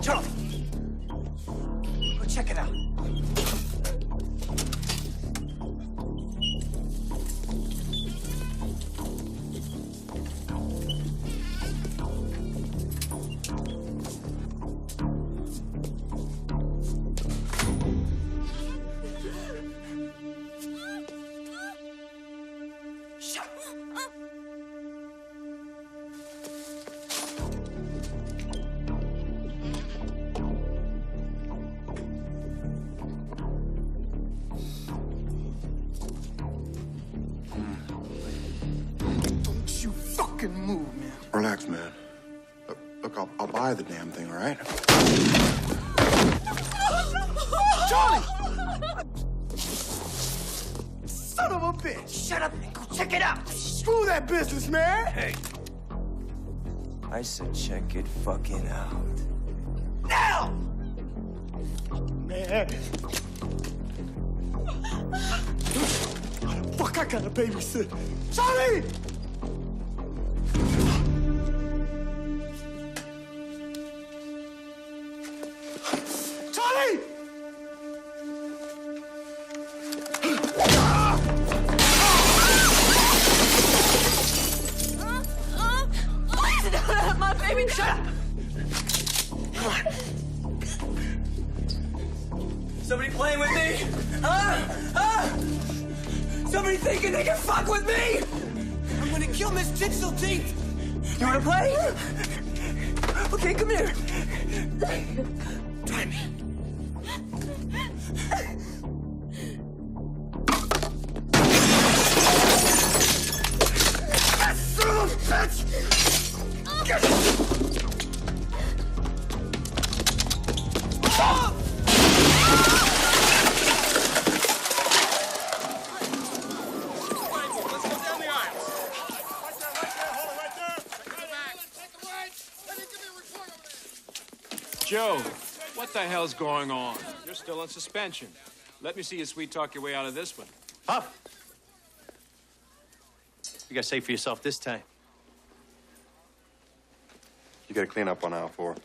Charlie! Go check it out. Move, man. Relax, man. Look, I'll buy the damn thing, all right? Charlie! Son of a bitch! Shut up and go check it out! Screw that business, man! Hey. I said check it fucking out. Now! Man. Fuck, I gotta babysit. Charlie! Charlie! My baby, shut up! Come on. Somebody playing with me? Somebody thinking they can fuck with me? I'm gonna kill Miss Jigsaw Teeth! You wanna play? Okay, come here. Try me. That son of a bitch! Get it! Joe, what the hell's going on? You're still on suspension. Let me see you sweet talk your way out of this one. Puff! You gotta say for yourself this time. You gotta clean up on aisle 4.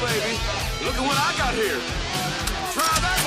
Baby, look at what I got here. Try that,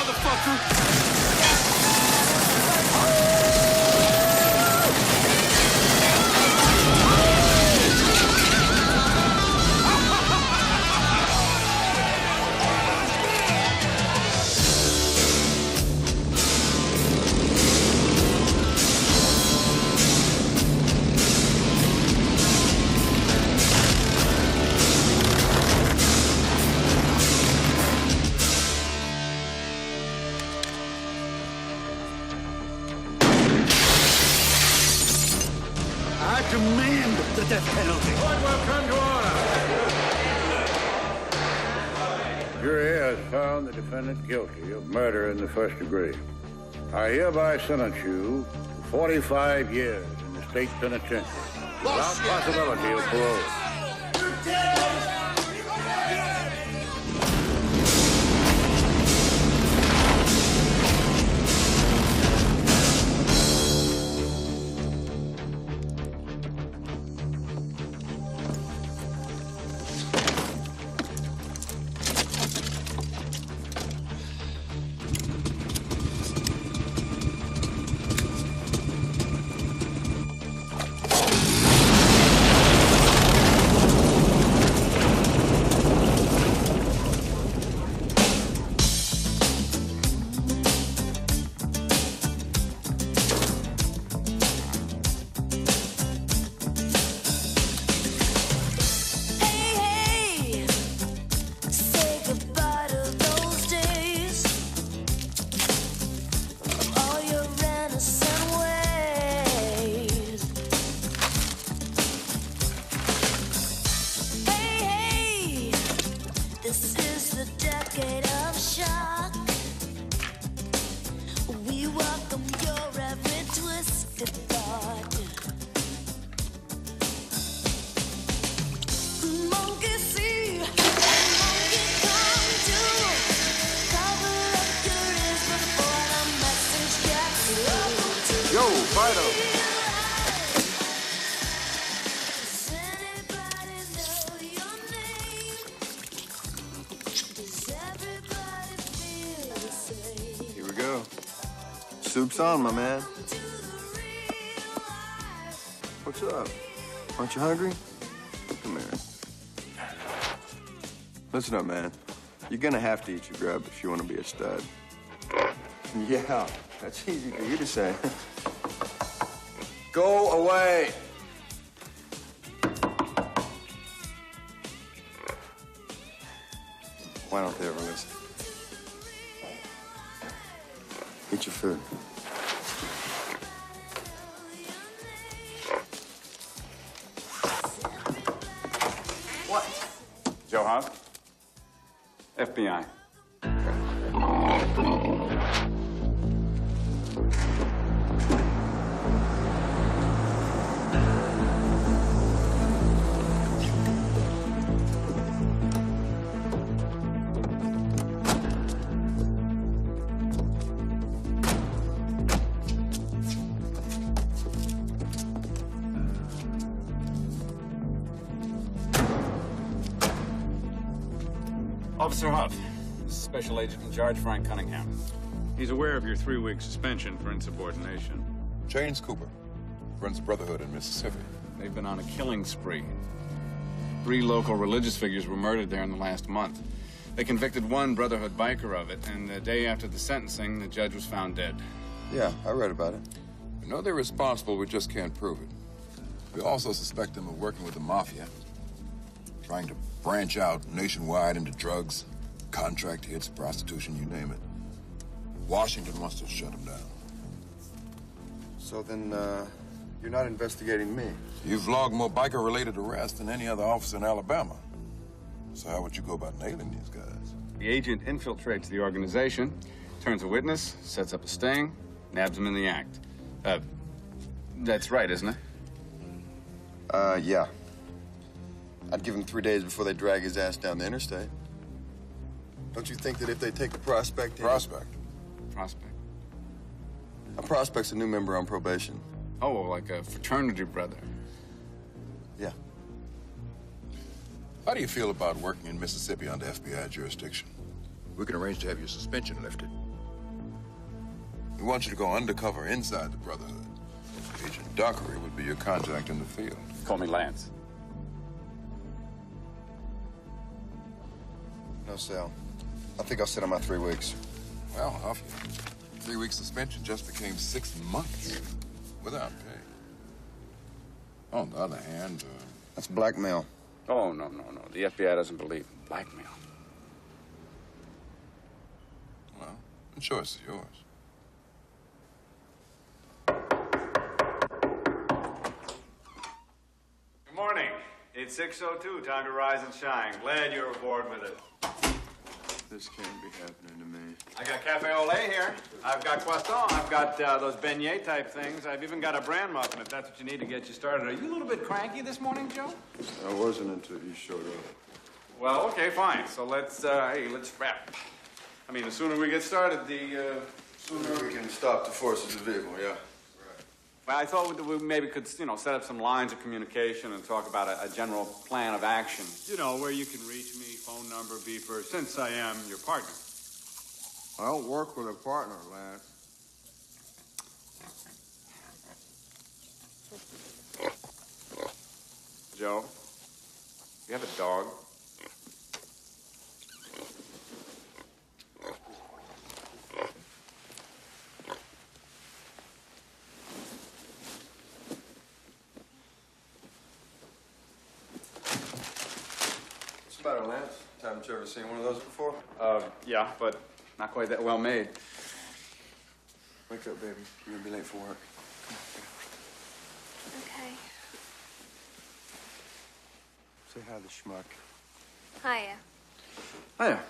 Demand the death penalty. Court will come to order. Jury has found the defendant guilty of murder in the first degree. I hereby sentence you to 45 years in the state penitentiary without possibility of parole. Fido. Here we go. Soup's on, my man. What's up? Aren't you hungry? Come here. Listen up, man. You're gonna have to eat your grub if you want to be a stud. Yeah, that's easy for you to say. Go away! Why don't they ever listen? Eat your food. Joe House? FBI. Officer Huff, Special Agent in charge, Frank Cunningham. He's aware of your 3-week suspension for insubordination. James Cooper runs the Brotherhood in Mississippi. They've been on a killing spree. 3 local religious figures were murdered there in the last month. They convicted one Brotherhood biker of it, and the day after the sentencing, the judge was found dead. Yeah, I read about it. We know they're responsible, we just can't prove it. We also suspect them of working with the mafia, trying to branch out nationwide into drugs, contract hits, prostitution, you name it. Washington wants to shut them down. So then, you're not investigating me? You've logged more biker-related arrests than any other officer in Alabama. So how would you go about nailing these guys? The agent infiltrates the organization, turns a witness, sets up a sting, nabs him in the act. That's right, isn't it? Yeah. I'd give him 3 days before they drag his ass down the interstate. Don't you think that if they take the prospect in... Prospect? Prospect. A prospect's a new member on probation. Oh, like a fraternity brother. Yeah. How do you feel about working in Mississippi under FBI jurisdiction? We can arrange to have your suspension lifted. We want you to go undercover inside the Brotherhood. Agent Dockery would be your contact in the field. Call me Lance. No, Sal. I think I'll sit on my 3 weeks. Well, off you. 3-week suspension just became 6 months without pay. On the other hand, That's blackmail. Oh, no. The FBI doesn't believe in blackmail. well, the choice is yours. Good morning. It's 6:02. Time to rise and shine. Glad you're aboard with us. This can't be happening to me. I got cafe au lait here. I've got croissant. I've got those beignet type things. I've even got a bran muffin if that's what you need to get you started. Are you a little bit cranky this morning, Joe? I wasn't until you showed up. Well, okay, fine. So let's wrap. I mean, the sooner we get started, the sooner We can stop the forces of evil, yeah. Well, I thought we maybe could, set up some lines of communication and talk about a general plan of action. You know, where you can reach me, phone number, beeper, since I am your partner. I don't work with a partner, Lance. Joe, you have a dog? What's the matter, Lance? Haven't you ever seen one of those before? Yeah, but not quite that well made. Wake up, baby. You're gonna be late for work. Okay. Say hi to the schmuck. Hiya. Hiya.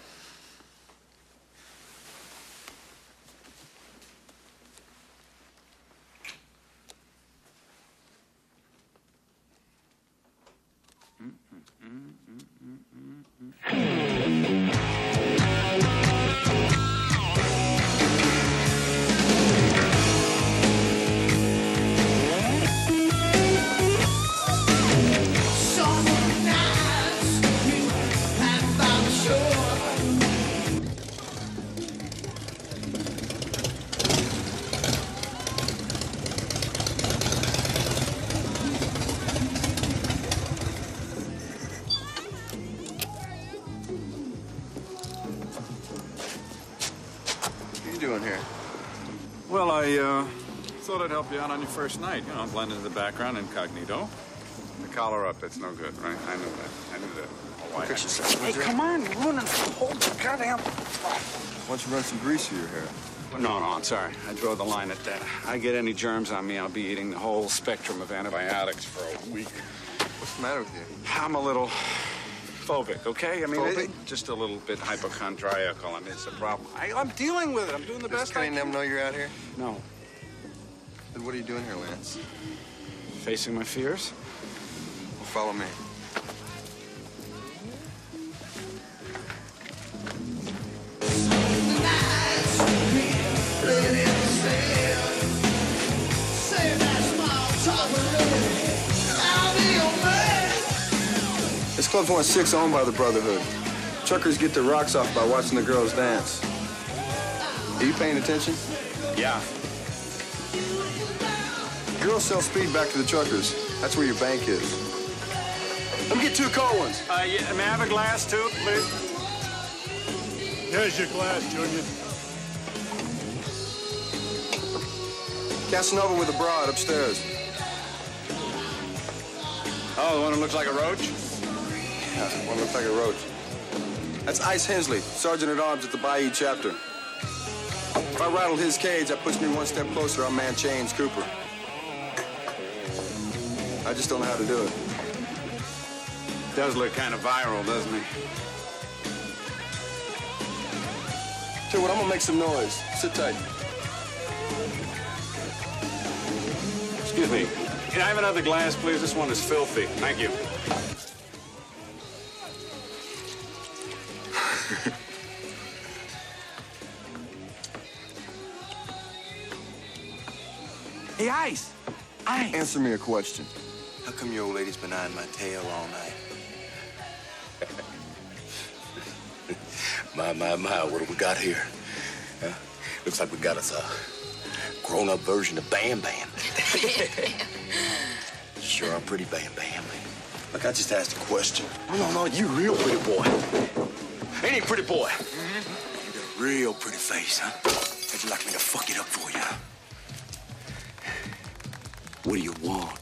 you doing here? Well, I thought I'd help you out on your first night. You know, blend into the background incognito. The collar up, that's no good, right? I knew that. I knew that. Oh, why? Hey, come on, you're ruining the whole goddamn... Why don't you run some grease through your hair? No, I'm sorry. I draw the line at that. I get any germs on me, I'll be eating the whole spectrum of antibiotics for a week. What's the matter with you? I'm a little phobic, okay? I mean, Phobic? just a little bit hypochondriacal. I mean, it's a problem. I'm dealing with it. I'm doing the best I Can can. them know you're out here? No. Then what are you doing here, Lance? Facing my fears? Well, follow me. It's Club 4-6 owned by the Brotherhood. Truckers get their rocks off by watching the girls dance. Are you paying attention? Yeah. Girls sell speed back to the truckers. That's where your bank is. Let me get 2 cold ones. Yeah, may I have a glass, too, please? Here's your glass, Junior. Casanova with a broad upstairs. Oh, the one who looks like a roach? Yeah, one looks like a roach. That's Ice Hensley, Sergeant-at-Arms at the Bayou chapter. If I rattled his cage, that puts me one step closer on Man Chains Cooper. I just don't know how to do it. Does look kind of viral, doesn't he? Tell you what, I'm gonna make some noise. Sit tight. Excuse me. Can I have another glass, please? This one is filthy. Thank you. Hey, Ice. Ice. Answer me a question. How come your old lady's been eyeing my tail all night? My, what do we got here? Huh? Looks like we got us a grown-up version of Bam Bam. Sure are pretty Bam Bam. Look, I just asked a question. No, you real pretty boy. Ain't he pretty boy? Mm-hmm. You got a real pretty face, huh? How'd you like me to fuck it up for you? What do you want?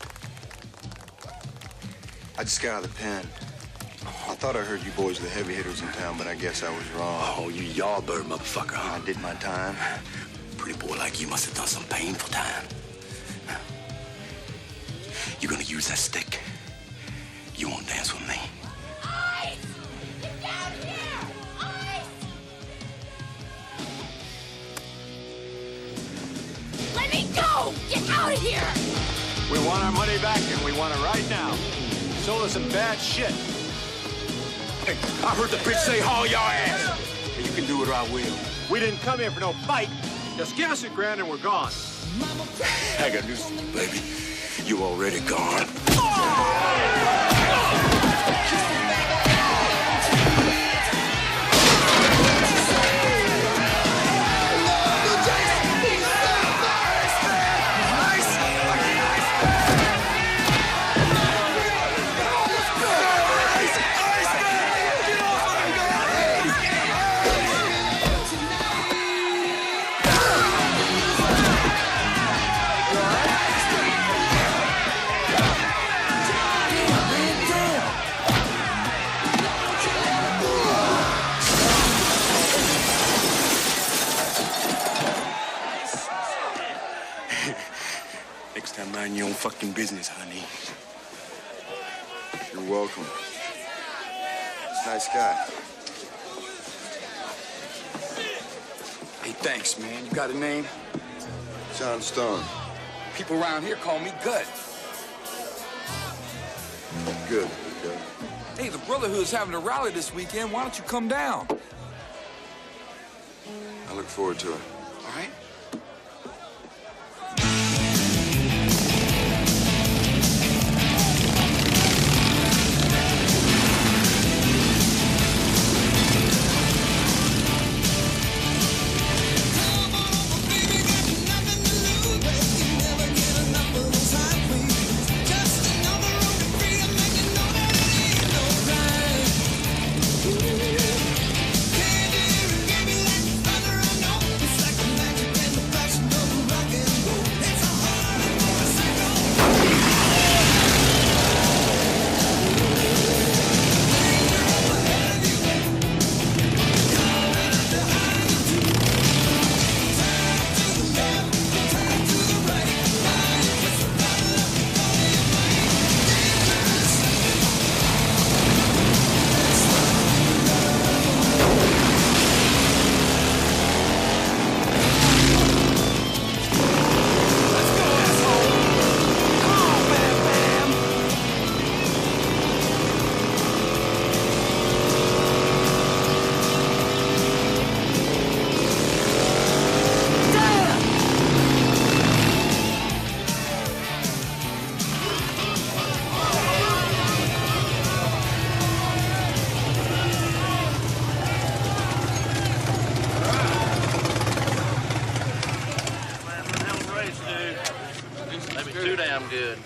I just got out of the pen. I thought I heard you boys were the heavy hitters in town, but I guess I was wrong. Oh, you yardbird motherfucker, huh? I did my time. Pretty boy like you must have done some painful time. You gonna use that stick? You won't dance with me. Ice! Get down here! Ice! Let me go! Get out of here! We want our money back, and we want it right now. Sold us some bad shit. Hey, I heard the bitch say haul your ass. And you can do it or I will. We didn't come here for no fight. Just give us $1,000 and we're gone. I got news for you, baby. You already gone. Next time, mind your own fucking business, honey. You're welcome. He's a nice guy. Hey, thanks, man. You got a name? John Stone. People around here call me Gut. Good. Hey, the Brotherhood's having a rally this weekend. Why don't you come down? I look forward to it. All right? It's like good.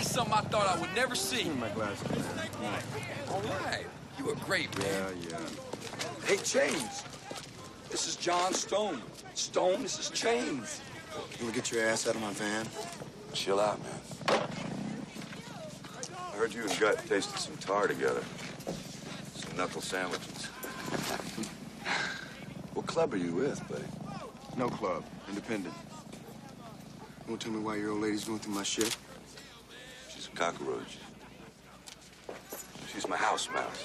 Something I thought I would never see. Give me my glasses, man. All right. You were great, man. Yeah. Hey, Chains. This is John Stone. Stone, this is Chains. You wanna get your ass out of my van? Chill out, man. I heard you and Gut tasted some tar together. Some knuckle sandwiches. What club are you with, buddy? No club. Independent. You wanna tell me why your old lady's going through my shit? She's a cockroach. She's my house mouse.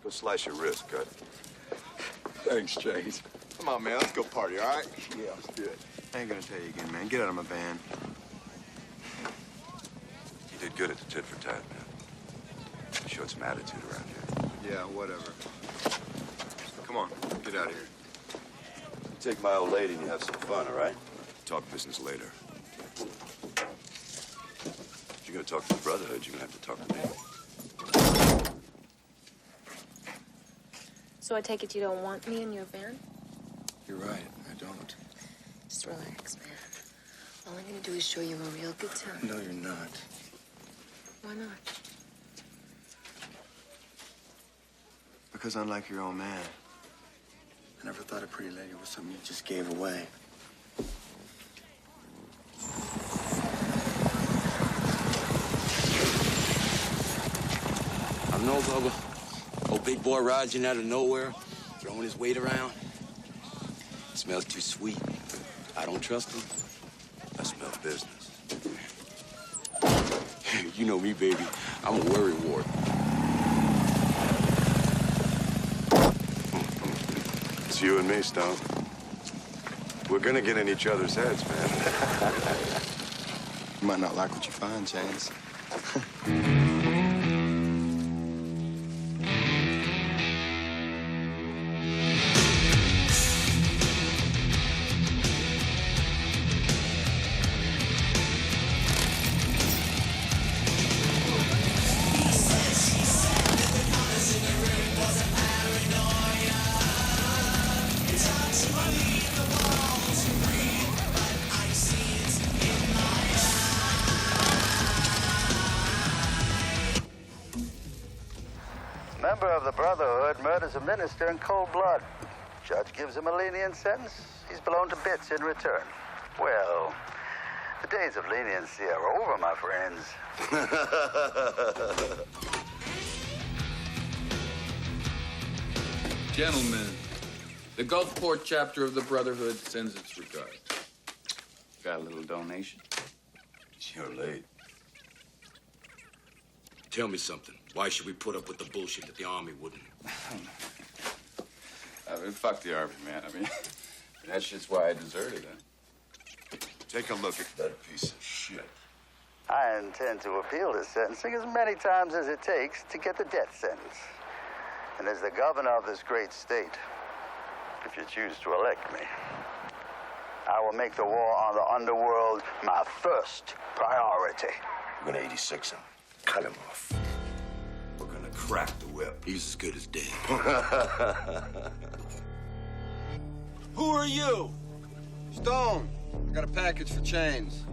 Go slice your wrist, Gut. Thanks, Chains. Come on, man. Let's go party, all right? Yeah, let's do it. I ain't gonna tell you again, man. Get out of my van. You did good at the tit for tat, man. You showed some attitude around here. Yeah, whatever. Come on, get out of here. You take my old lady and you have some fun, all right? Talk business later. If you're gonna talk to the Brotherhood, you're gonna have to talk to me. So I take it you don't want me in your van? You're right, I don't. Just relax, man. All I'm gonna do is show you a real good time. No, you're not. Why not? Because unlike your own man, I never thought a pretty lady was something you just gave away. I know, Bubba. Old big boy rides in out of nowhere, throwing his weight around. Smells too sweet. I don't trust him. I smell business. You know me, baby. I'm a worry ward. It's you and me, Stone. We're gonna get in each other's heads, man. You might not like what you find, Chains. It's hard to believe the member of the Brotherhood murders a minister in cold blood. Judge gives him a lenient sentence. He's blown to bits in return. Well, the days of leniency are over, my friends. Gentlemen, the Gulfport chapter of the Brotherhood sends its regards. Got a little donation? You're late. Tell me something. Why should we put up with the bullshit that the Army wouldn't? I mean, fuck the Army, man. I mean, that's just why I deserted it. Take a look at that piece of shit. I intend to appeal this sentencing as many times as it takes to get the death sentence. And as the governor of this great state, if you choose to elect me, I will make the war on the underworld my first priority. We're gonna 86 him. Cut him off. We're gonna crack the whip. He's as good as dead. Who are you? Stone. I got a package for chains.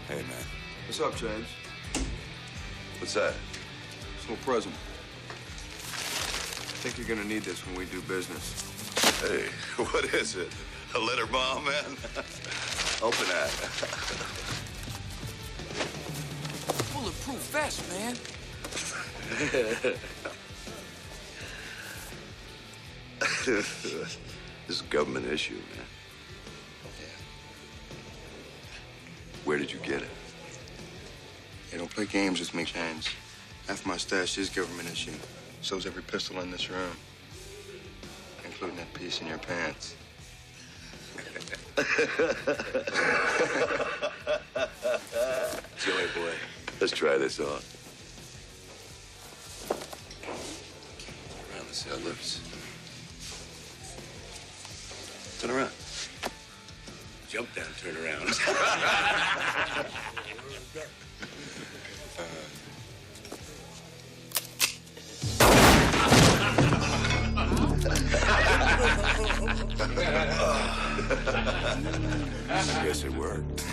Hey, man. What's up, James? What's that? It's no present. I think you're gonna need this when we do business. Hey, what is it? A letter bomb, man? Open that. Bulletproof vest, man. This is a government issue, man. Where did you get it? Hey, don't play games with me, James. Half my stash is government issue. So's every pistol in this room. Including that piece in your pants. Joey boy, let's try this on. Around, let's see how it looks. Turn around. Jump down, turn around. I guess it worked.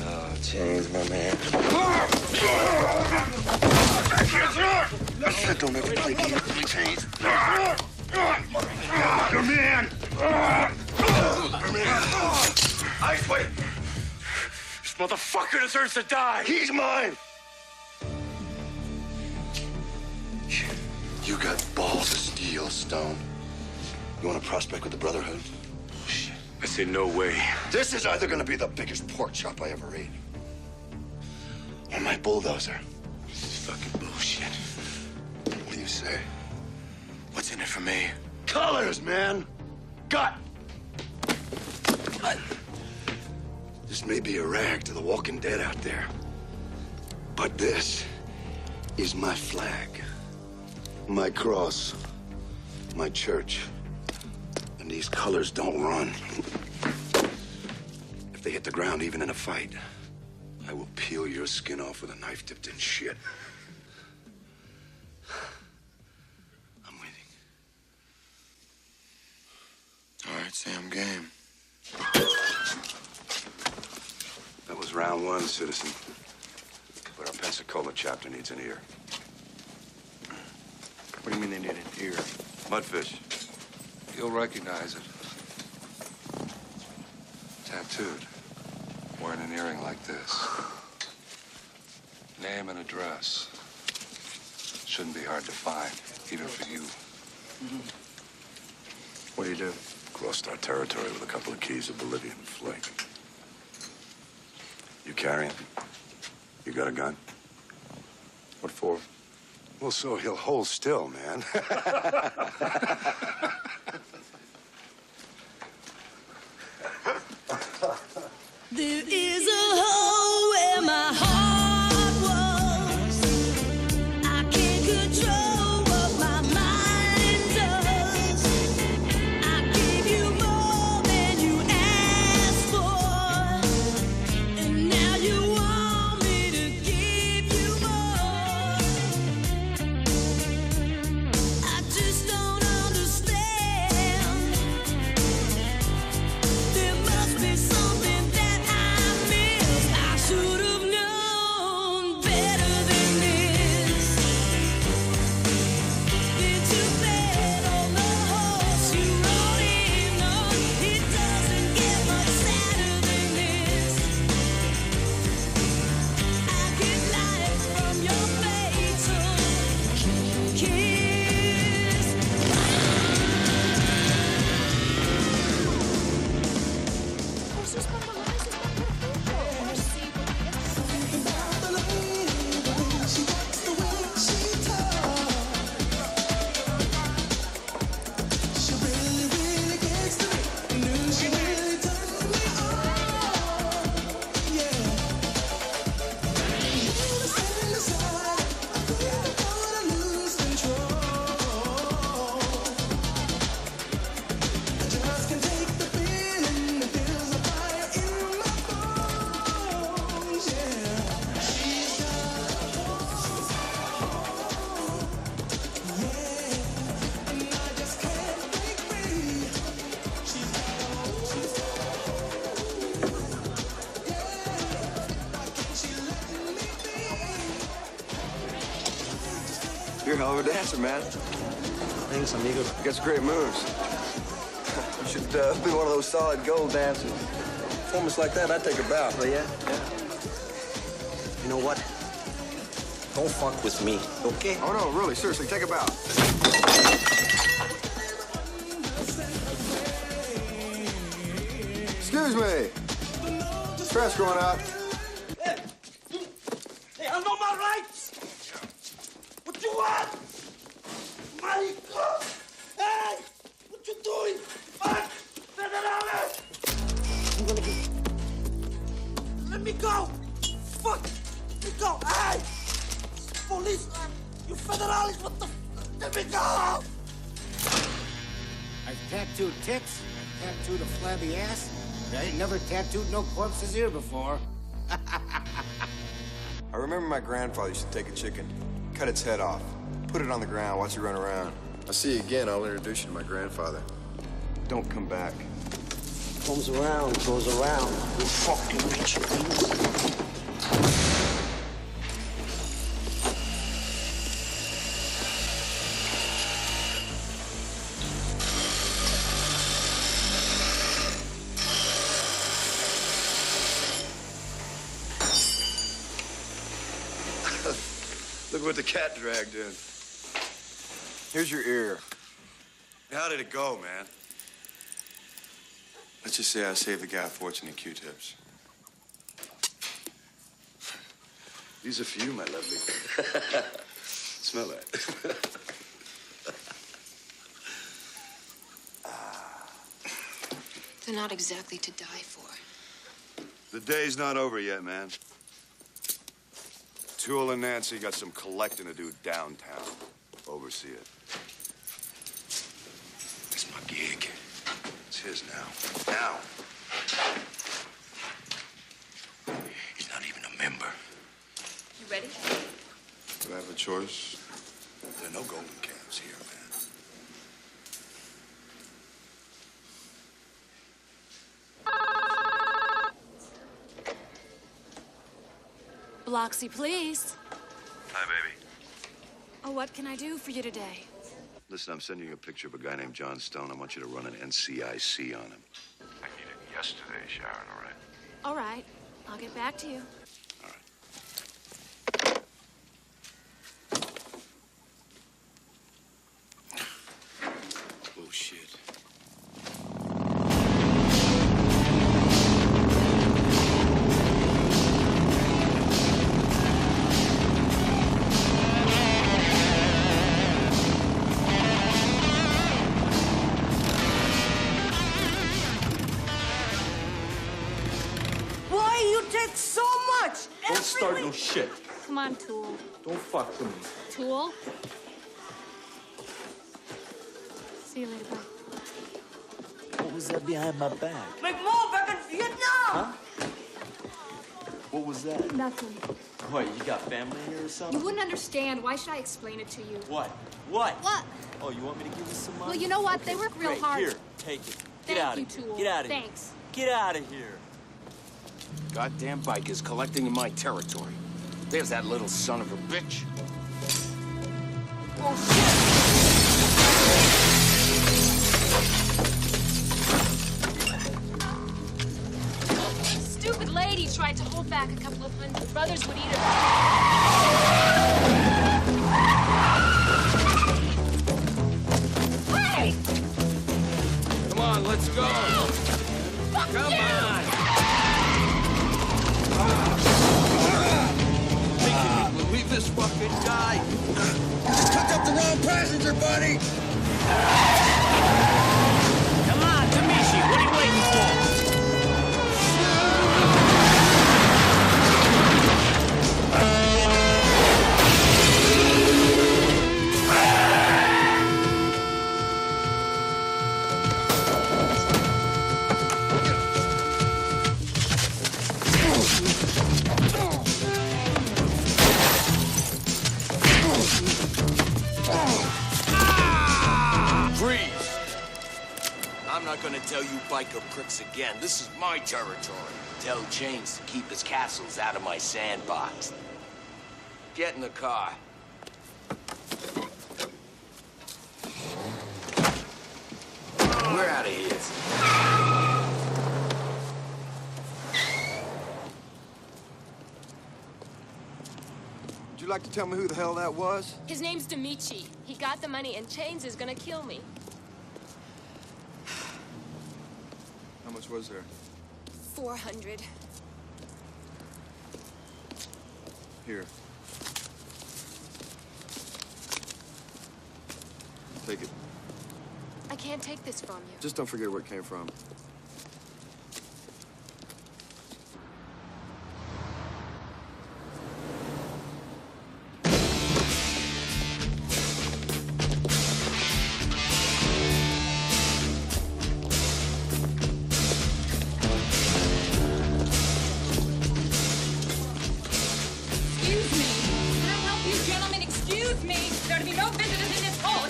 Oh, James, my man. Don't ever play games with me, James. Come in! Ice, wait! This motherfucker deserves to die! He's mine! You got balls of steel, Stone. You want to prospect with the Brotherhood? Shit. I say no way. This is either gonna be the biggest pork chop I ever ate, or my bulldozer. This is fucking bullshit. What do you say? What's in it for me? Colors, man! Gut! This may be a rag to the walking dead out there, but this is my flag, my cross, my church, and these colors don't run. If they hit the ground, even in a fight, I will peel your skin off with a knife dipped in shit. I'm waiting. All right, Sam, game. That was round one, citizen. But our Pensacola chapter needs an ear. What do you mean they need an ear? Mudfish. You'll recognize it. Tattooed. Wearing an earring like this. Name and address. Shouldn't be hard to find, even for you. What do you do? Crossed our territory with a couple of keys of Bolivian flake. You carry him? You got a gun? What for? Well, so he'll hold still, man. There is a hole where my heart was. I can't control what my mind does. I gave you more than you asked for, and now you want me to give you more. I just don't understand. There must be something that I missed. I should have known better than this. Did you bet on the horse you rode in on? It doesn't get much sadder than this. I get life from your fatal kiss. Sus pantalones están perfectos. Sí, You're a hell of a dancer, man. Thanks, amigo. You got some great moves. You should be one of those solid gold dancers. Performance like that, I'd take a bow. Oh, yeah? Yeah. You know what? Don't fuck with me, okay? Oh, no, really, seriously, take a bow. Excuse me. Trash going out. Hey, I know my rights! What you want? Marico! Hey! What you doing? Fuck! Federales! I'm gonna be... Let me go! Fuck! Let me go! Hey! Police! You federales, what the... Let me go! I've tattooed tits, I've tattooed a flabby ass, but I ain't never tattooed no corpse's ear before. I remember my grandfather used to take a chicken, cut its head off, put it on the ground, watch it run around. I'll see you again, I'll introduce you to my grandfather. Don't come back. Comes around, goes around. You fucking bitch. Look what the cat dragged in. Here's your ear. How did it go, man? Let's just say I saved the guy a fortune in Q-tips. These are for you, my lovely. Smell that. They're not exactly to die for. The day's not over yet, man. Tool and Nancy got some collecting to do downtown. Oversee it. It's my gig. It's his now. Now. He's not even a member. You ready? Do I have a choice? There are no golden calves here, man. Bloxy, please. Hi, baby. Oh, what can I do for you today? Listen, I'm sending you a picture of a guy named John Stone. I want you to run an NCIC on him. I need it yesterday, Sharon, all right? All right. I'll get back to you. it so much. Don't start no shit. Come on, Tool. Don't fuck with me. Tool? See you later, bye. What was that behind my back? McMahon back in Vietnam. Huh? What was that? Nothing. What, you got family here or You something? wouldn't understand. Why should I explain it to you? What? What? What? Oh, you want me to give you some money? Well, you know what? They work real Great. hard. Here, take it. Get Thank out you, of here. Tool. Get out of here. Thanks. Get out of here. Goddamn bikers collecting in my territory. There's that little son of a bitch. Oh, shit. Stupid lady tried to hold back a couple of hundred. Brothers would eat her. Hey! Come on, let's go. Come on. Think you believe this fucking guy? Took up the wrong passenger, buddy! Come on, Tamishi, what are you waiting for? Freeze! I'm not gonna tell you biker pricks again. This is my territory. Tell James to keep his castles out of my sandbox. Get in the car. We're out of here. Would you like to tell me who the hell that was? His name's Demichi. He got the money, and Chains is gonna kill me. How much was there? 400. Here. Take it. I can't take this from you. Just don't forget where it came from. Excuse me. Can I help you, gentlemen? Excuse me. There are to be no visitors in this hall.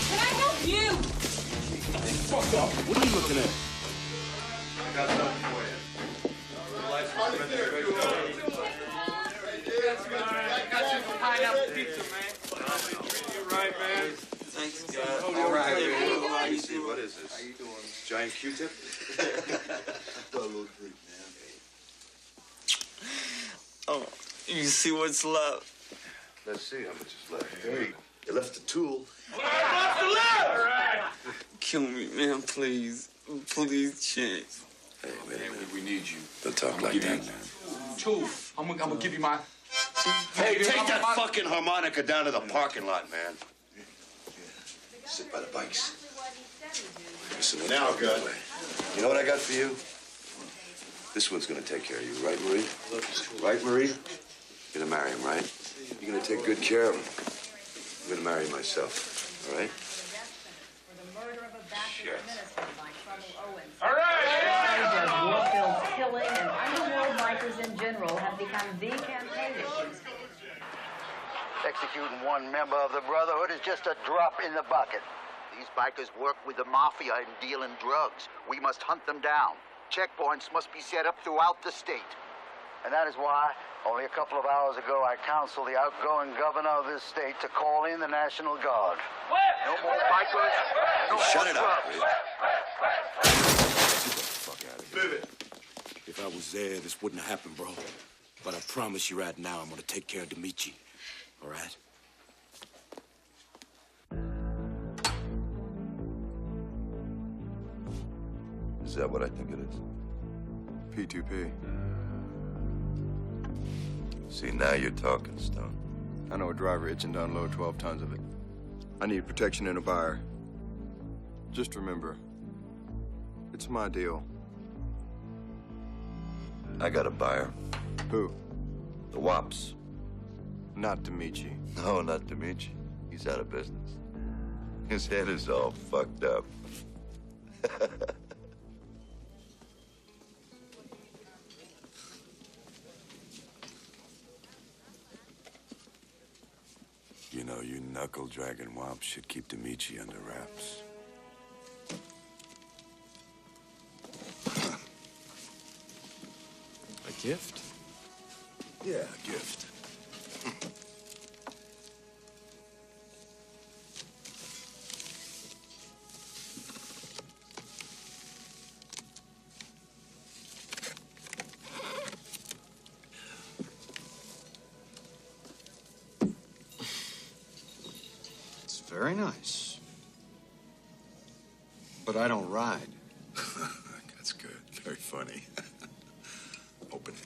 Can I help you? Fuck up. What are you looking at? I got something for you. I got you some pineapple pizza, man. Treat you right, man. Thanks, God. All right, man. Let me see, what is this? How you doing? Giant Q-tip? A little drink, man. Oh, you see what's left? Let's see how much is left. Hey, you left the tool. Kill me, man, please. Please, Chance. Hey, wait a minute. We need you. Don't talk like that, man. Toof, I'm gonna give you my... Hey, take that fucking harmonica down to the parking lot, man. Sit by the bikes. Listen, now, good. You know what I got for you? This one's gonna take care of you, right, Marie? Right, Marie? You're gonna marry him, right? You're gonna take good care of him. I'm gonna marry him myself, all right? Shit. All War-filled killing and underworld bikers in general have become the campaign issues. Executing one member of the Brotherhood is just a drop in the bucket. These bikers work with the Mafia and deal in drugs. We must hunt them down. Checkpoints must be set up throughout the state. And that is why, only a couple of hours ago, I counseled the outgoing governor of this state to call in the National Guard. No more bikers, no Shut more it up, drugs. Get the fuck out of here. Move it. If I was there, this wouldn't have happened, bro. But I promise you right now, I'm gonna take care of Demichi. All right? Is that what I think it is? P2P. See, now you're talking, Stone. I know a driver itching to unload 12 tons of it. I need protection and a buyer. Just remember, it's my deal. I got a buyer. Who? The Wops. Not Demichi. No, not Demichi. He's out of business. His head is all fucked up. You know, you knuckle-dragging womp should keep Demichi under wraps. A gift? Yeah, a gift. It's very nice. But I don't ride. That's good. Very funny. Open it.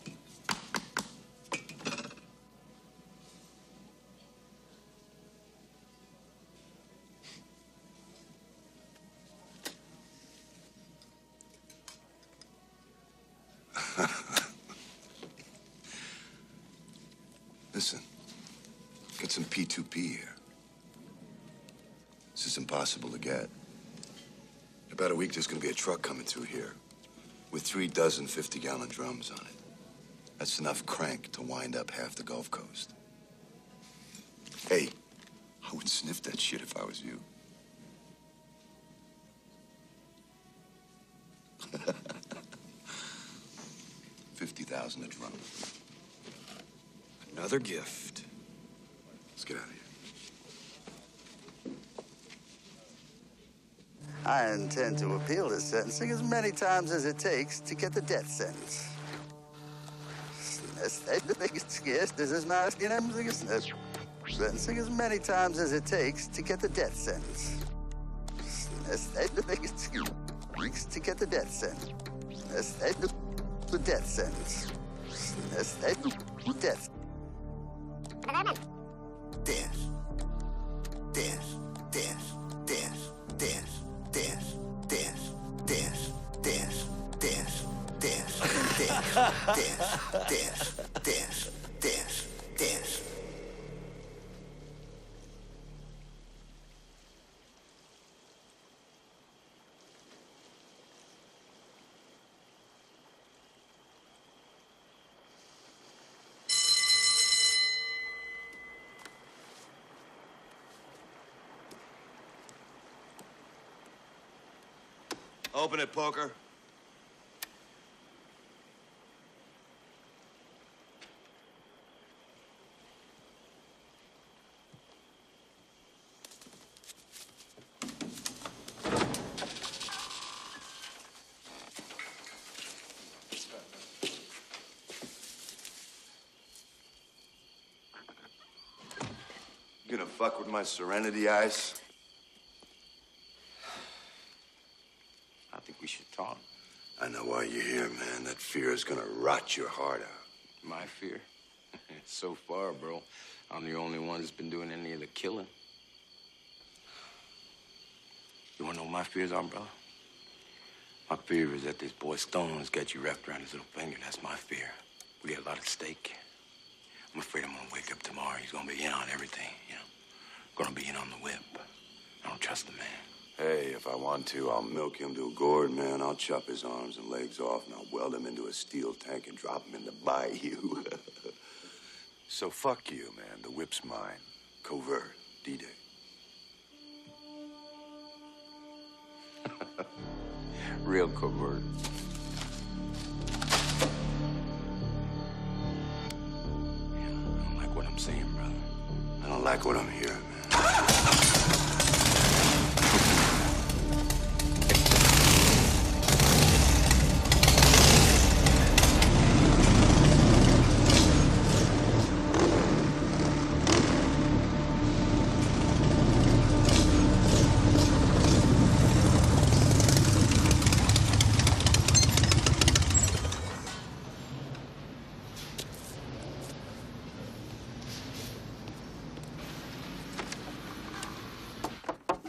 Listen, get some P2P here. This is impossible to get. In about a week, there's gonna be a truck coming through here with 3 dozen 50-gallon drums on it. That's enough crank to wind up half the Gulf Coast. Hey, I would sniff that shit if I was you. $50,000 a drum. Another gift. Let's get out of here. I intend to appeal this sentencing as many times as it takes to get the death sentence. This is my sentencing as many times as it takes to get the death sentence. To get the death sentence. The death sentence. Death. Death. Death. Death. Death. Death. Death. Death. Death. Death. Death. Death. Death. Death. Death. Death. Death. Open it, Poker. You gonna fuck with my serenity eyes? I think we should talk. I know why you're here, man. That fear is gonna rot your heart out. My fear? So far, bro, I'm the only one that's been doing any of the killing. You wanna know what my fears are, brother? My fear is that this boy Stone's got you wrapped around his little finger. That's my fear. We got a lot at stake. I'm afraid I'm gonna wake up tomorrow. He's gonna be in on everything, you know. Gonna be in on the whip. I don't trust the man. Hey, if I want to, I'll milk him to a gourd, man. I'll chop his arms and legs off, and I'll weld him into a steel tank and drop him in the bayou. So fuck you, man. The whip's mine. Covert. D-Day. Real covert. Yeah, I don't like what I'm seeing, brother. I don't like what I'm hearing, man.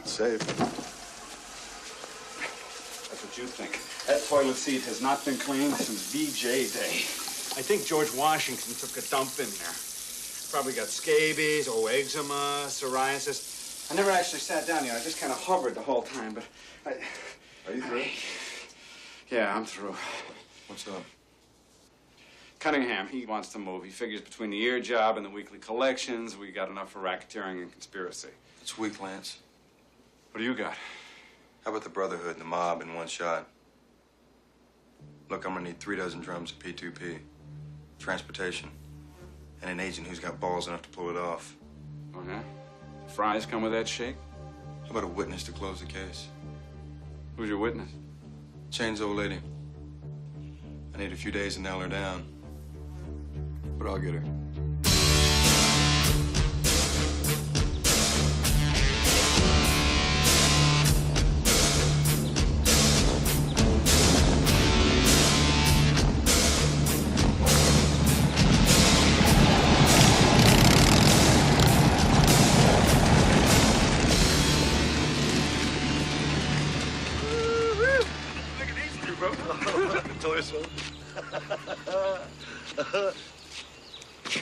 Safe. That's what what you think. That toilet seat has not been cleaned since VJ Day. I think George Washington took a dump in there. Probably got scabies, eczema, psoriasis. I never actually sat down here. I just kind of hovered the whole time, but Are you through? Yeah, I'm through. What's up? Cunningham, he wants to move. He figures between the ear job and the weekly collections, we got enough for racketeering and conspiracy. It's weak, Lance. What do you got? How about the Brotherhood and the mob in one shot? Look, I'm gonna need 3 dozen drums of P2P, transportation, and an agent who's got balls enough to pull it off. Oh, yeah? Fries come with that shake? How about a witness to close the case? Who's your witness? Chain's old lady. I need a few days to nail her down, but I'll get her.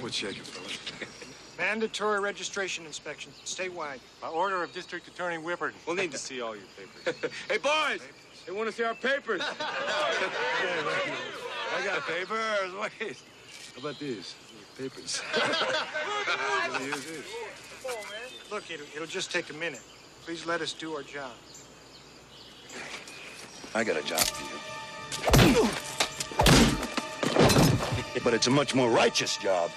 What's shaking, fella? Mandatory registration inspection, statewide. By order of District Attorney Whippard. We'll need to see all your papers. Hey, boys! They want to see our papers. I got papers. Wait. How about these? Papers. What do you use these? Look, it'll just take a minute. Please let us do our job. I got a job for you. But it's a much more righteous job.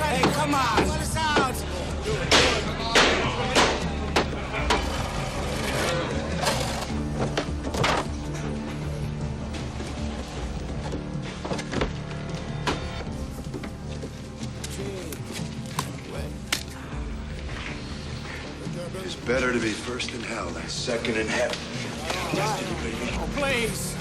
Hey, come on. Let us out. It's better to be first in hell than second in heaven. Oh, please.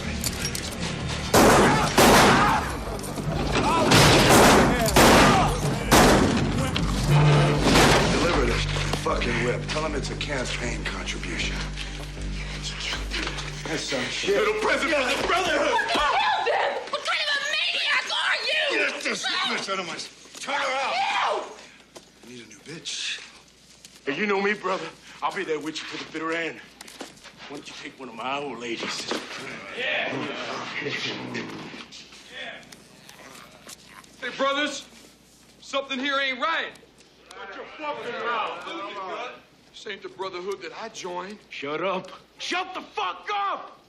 Deliver this fucking whip. Tell him it's a campaign contribution. That's some shit. Little present for the Brotherhood. What the hell, then? What kind of a maniac are you? Get this bitch out of my... Turn her out. Ew! I need a new bitch. Hey, you know me, brother. I'll be there with you to the bitter end. Why don't you take one of my old ladies? Yeah. Hey, brothers. Something here ain't right. Shut your fucking mouth. This ain't the Brotherhood that I joined. Shut up. Shut the fuck up!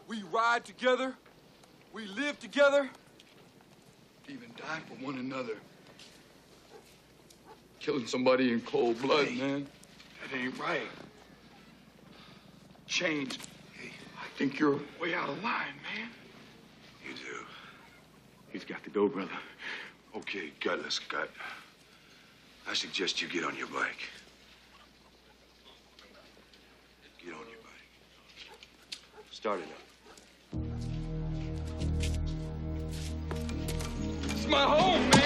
We ride together. We live together. Even die for one another. Killing somebody in cold blood, man. That ain't right. Change. I think you're way out of line, man. You do. He's got to go, brother. Okay, gutless gut. I suggest you get on your bike. Get on your bike. Start it up. It's my home, man.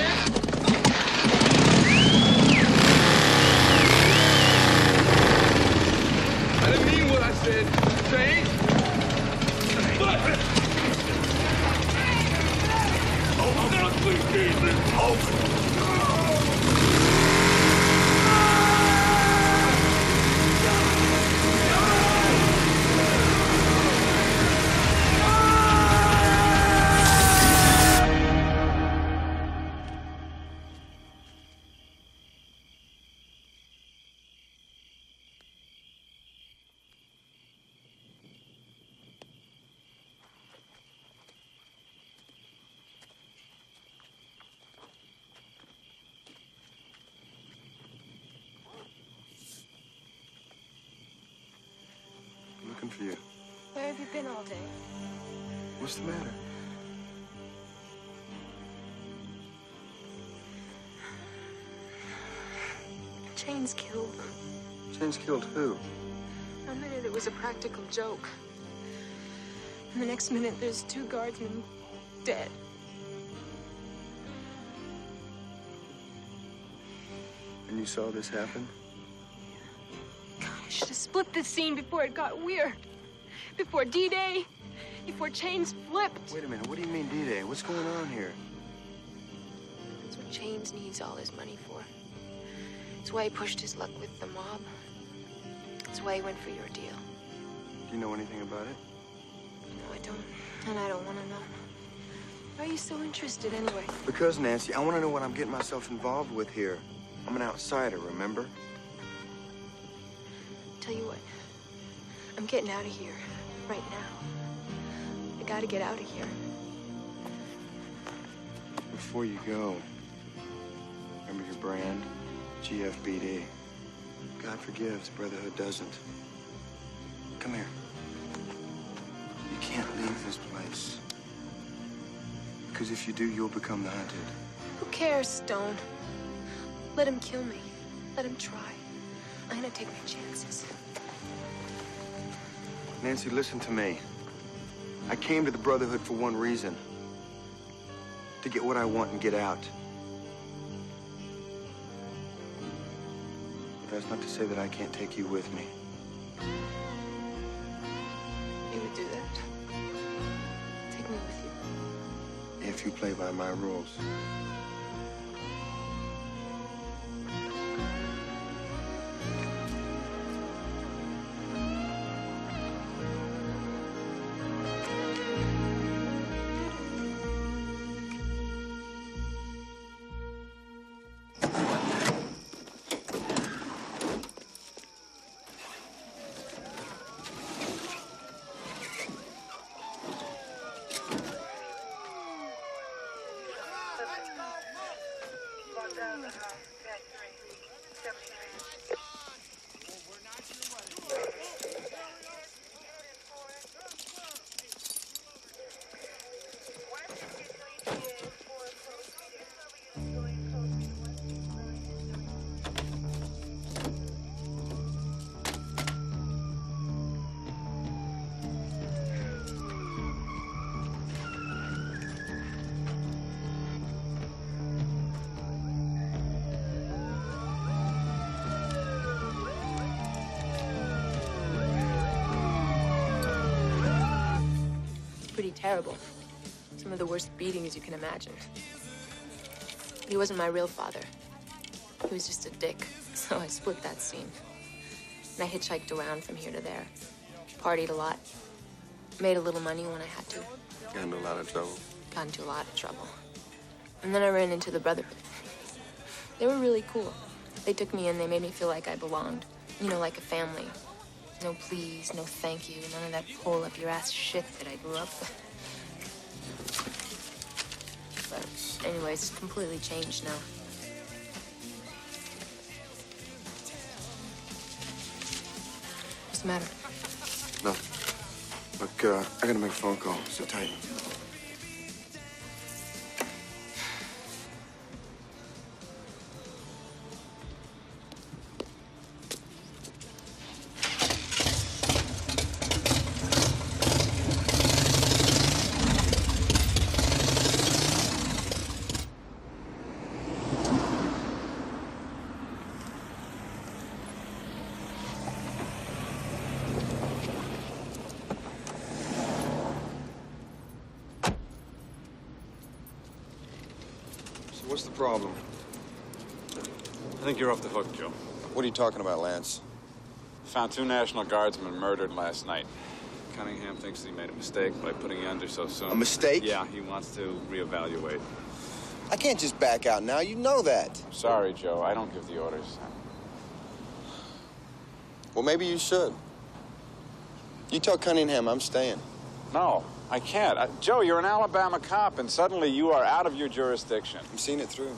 I didn't mean what I said. Change. Open up, please, Jesus. Open. Looking for you. Where have you been all day? What's the matter? Chain's killed. Chain's killed who? One minute it was a practical joke. And the next minute there's 2 guardsmen dead. And you saw this happen? I should have split this scene before it got weird. Before D-Day. Before Chains flipped. Wait a minute, what do you mean D-Day? What's going on here? That's what Chains needs all his money for. That's why he pushed his luck with the mob. That's why he went for your deal. Do you know anything about it? No, I don't. And I don't want to know. Why are you so interested anyway? Because, Nancy, I want to know what I'm getting myself involved with here. I'm an outsider, remember? Tell you what. I'm getting out of here. Right now. I gotta get out of here. Before you go, remember your brand? GFBD. God forgives, Brotherhood doesn't. Come here. You can't leave this place. Because if you do, you'll become the hunted. Who cares, Stone? Let him kill me. Let him try. I'm gonna take my chances. Nancy, listen to me. I came to the Brotherhood for one reason. To get what I want and get out. But that's not to say that I can't take you with me. You would do that? Take me with you. If you play by my rules. Pretty terrible. Some of the worst beatings you can imagine. He wasn't my real father. He was just a dick, so I split that scene. And I hitchhiked around from here to there. Partied a lot. Made a little money when I had to. Got into a lot of trouble. Got into a lot of trouble. And then I ran into the Brotherhood. They were really cool. They took me in, they made me feel like I belonged. You know, like a family. No please, no thank you, none of that pull up your ass shit that I grew up with. But anyways, it's completely changed now. What's the matter? No. Look, I gotta make a phone call. Sit tight. What's the problem? I think you're off the hook, Joe. What are you talking about, Lance? Found 2 National Guardsmen murdered last night. Cunningham thinks he made a mistake by putting you under so soon. A mistake? Yeah, he wants to reevaluate. I can't just back out now. You know that. Sorry, Joe. I don't give the orders. Well, maybe you should. You tell Cunningham I'm staying. No, I can't. Joe, you're an Alabama cop, and suddenly you are out of your jurisdiction. I'm seeing it through.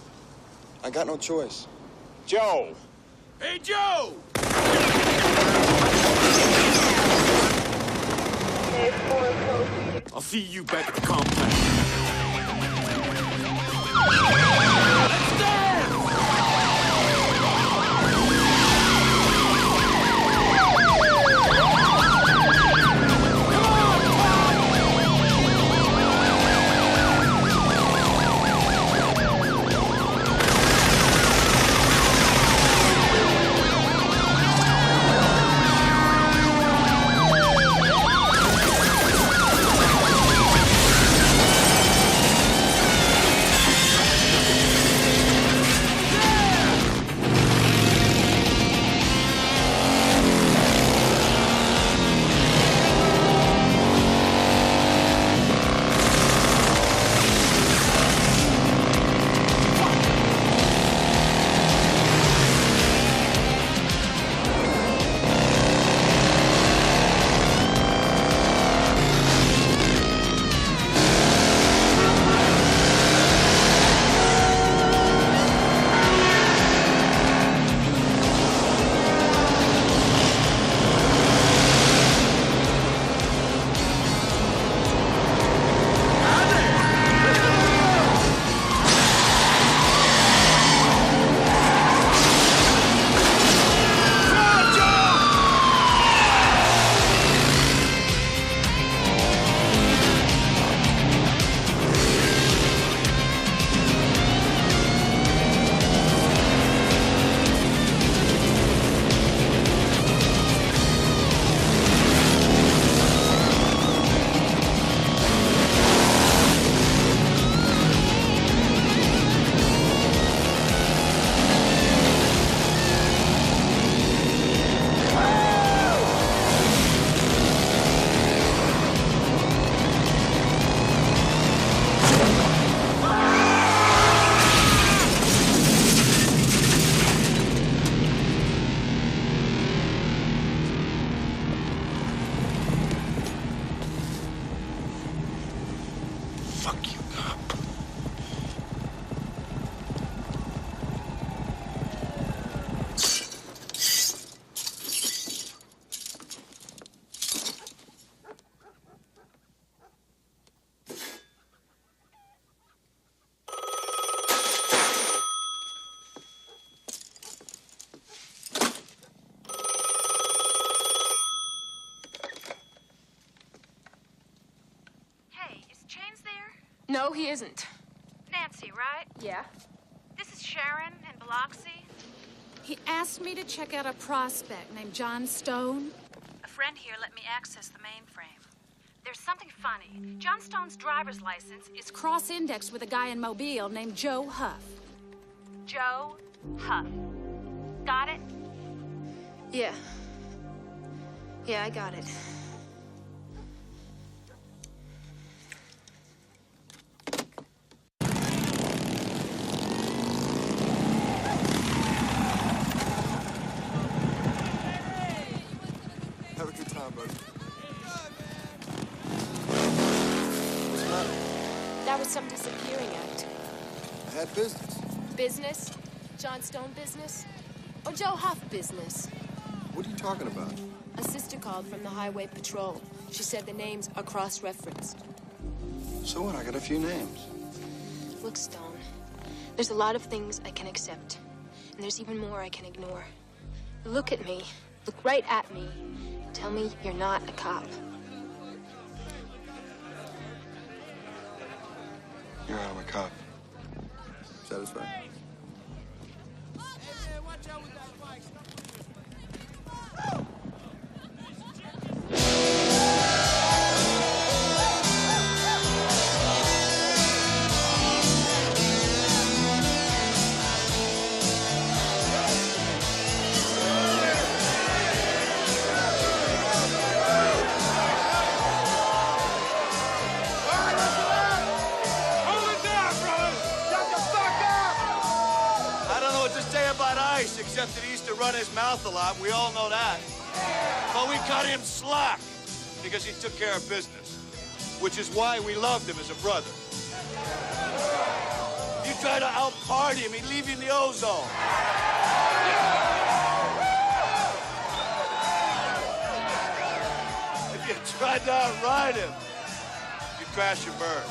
I got no choice. Joe! Hey, Joe! I'll see you back at the complex. No, he isn't. Nancy, right? Yeah? This is Sharon in Biloxi. He asked me to check out a prospect named John Stone. A friend here let me access the mainframe. There's something funny. John Stone's driver's license is Cross-indexed with a guy in Mobile named Joe Huff. Joe Huff. Got it? Yeah. Yeah, I got it. Have a good time, buddy. That was some disappearing act. I had business. Business? John Stone business? Or Joe Huff business? What are you talking about? A sister called from the highway patrol. She said the names are cross-referenced. So what? I got a few names. Look, Stone, there's a lot of things I can accept, and there's even more I can ignore. Look at me. Look right at me. Tell me you're not a cop. You're right, I'm a cop. Satisfied? Except that he used to run his mouth a lot. We all know that. But we cut him slack because he took care of business, which is why we loved him as a brother. You try to out-party him, he'd leave you in the ozone. If you tried to outride him, you'd crash and burn.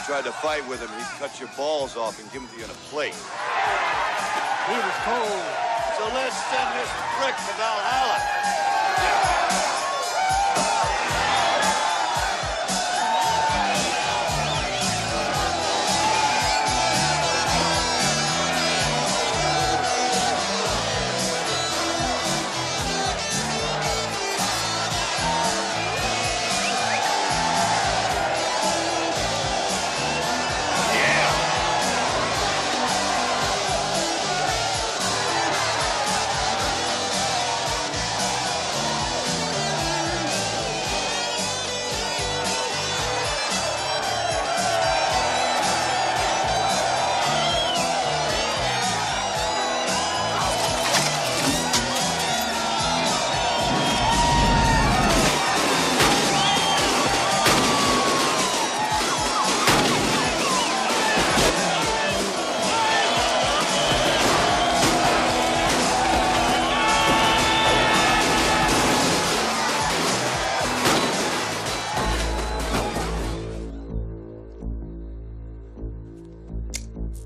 Tried to fight with him, he'd cut your balls off and give them to you in a plate. He was cold. So let's send this prick to Valhalla.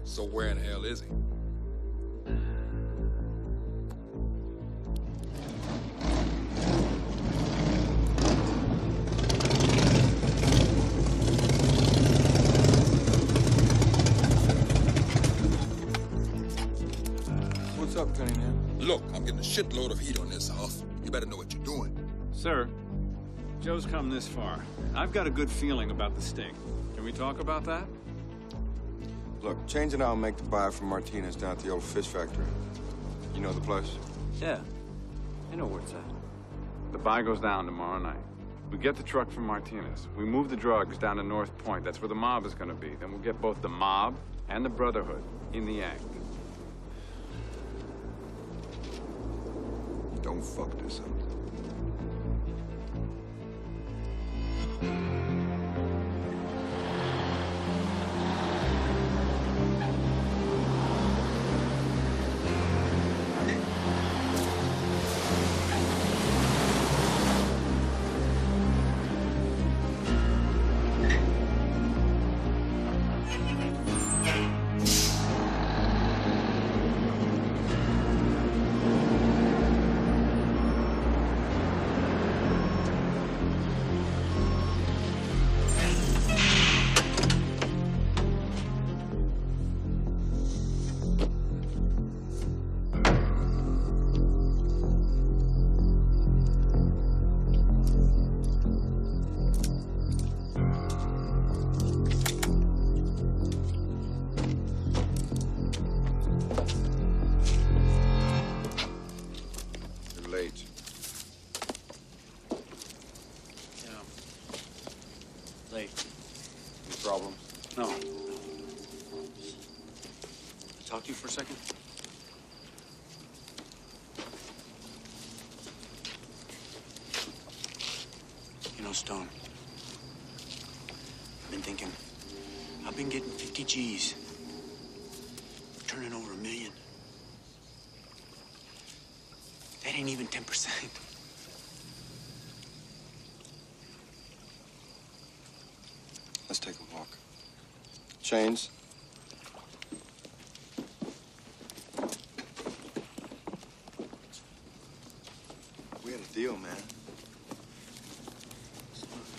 So where in hell is he? What's up, Cunningham? Look, I'm getting a shitload of heat on this, Huff. You better know what you're doing. Sir, Joe's come this far. I've got a good feeling about the sting. Can we talk about that? Look, Change and I'll make the buy from Martinez down at the old fish factory. You know the place? Yeah. I know where it's at. The buy goes down tomorrow night. We get the truck from Martinez. We move the drugs down to North Point. That's where the mob is going to be. Then we'll get both the mob and the Brotherhood in the act. Don't fuck this up. Any problems? No. Can I talk to you for a second? You know, Stone, I've been thinking, I've been getting 50 G's, turning over $1 million. That ain't even 10%. Let's take a walk. Chains. We had a deal, man.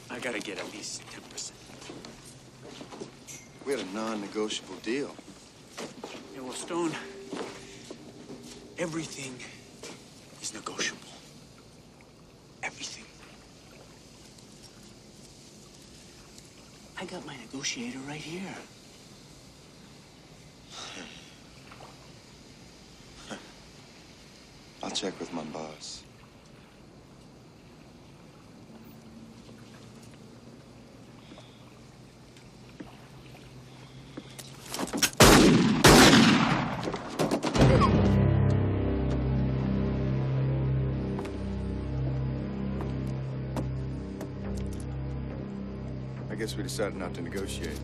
I gotta get at least 10%. We had a non-negotiable deal. Yeah, well, Stone, everything is negotiable. Everything. I got my negotiator right here. I'll check with my boss. I guess we decided not to negotiate.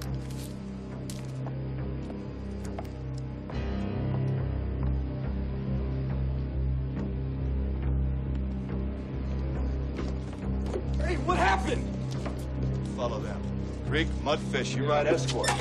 Hey, what happened? Follow them. Rick, Mudfish, you ride escort.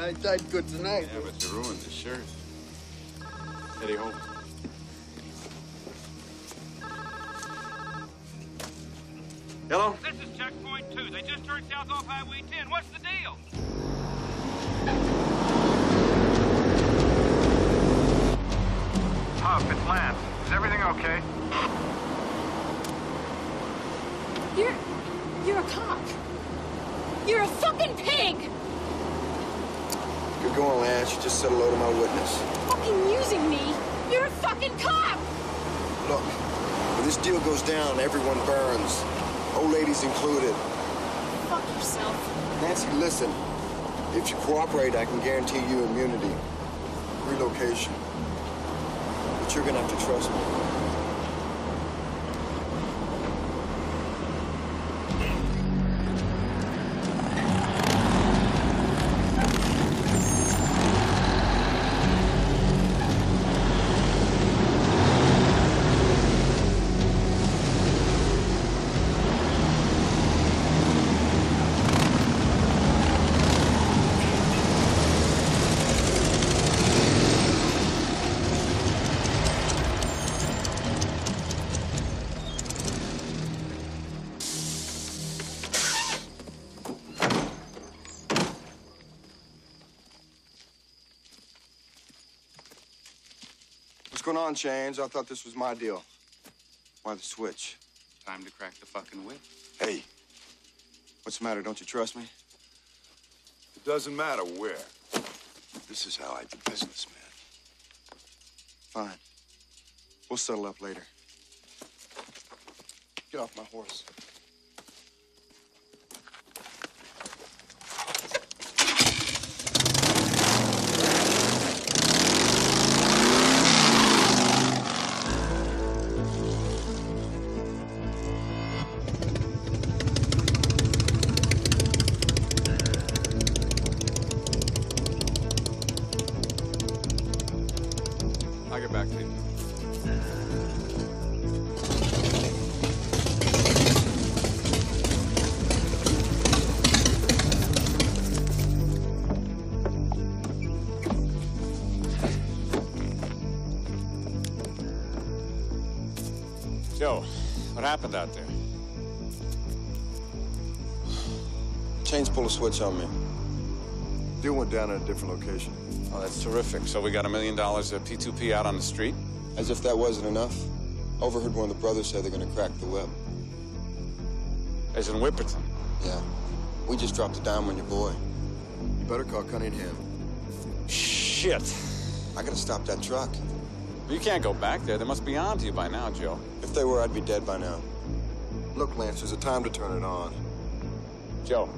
I died good tonight. Yeah, but you ruined the shirt. Eddie home. Hello? This is Checkpoint 2. They just turned south off Highway 10. What's the deal? Huff, it's Lance. Is everything okay? You're a cop. You're a fucking pig! Good going, Lance. You just said hello to my witness. Fucking using me! You're a fucking cop! Look, when this deal goes down, everyone burns. Old ladies included. Fuck yourself. Nancy, listen. If you cooperate, I can guarantee you immunity. Relocation. But you're gonna have to trust me. What's going on, Chains? I thought this was my deal. Why the switch? Time to crack the fucking whip. Hey, what's the matter? Don't you trust me? It doesn't matter where. This is how I do business, man. Fine. We'll settle up later. Get off my horse. I'll get back to you. Joe, what happened out there? Chains pulled a switch on me. Deal went down at a different location. Oh, that's terrific. So we got $1 million of P2P out on the street? As if that wasn't enough, overheard one of the brothers say they're gonna crack the web. As in Whipperton? Yeah. We just dropped a dime on your boy. You better call Cunningham. Shit. I gotta stop that truck. You can't go back there. They must be on to you by now, Joe. If they were, I'd be dead by now. Look, Lance, there's a time to turn it on. Joe.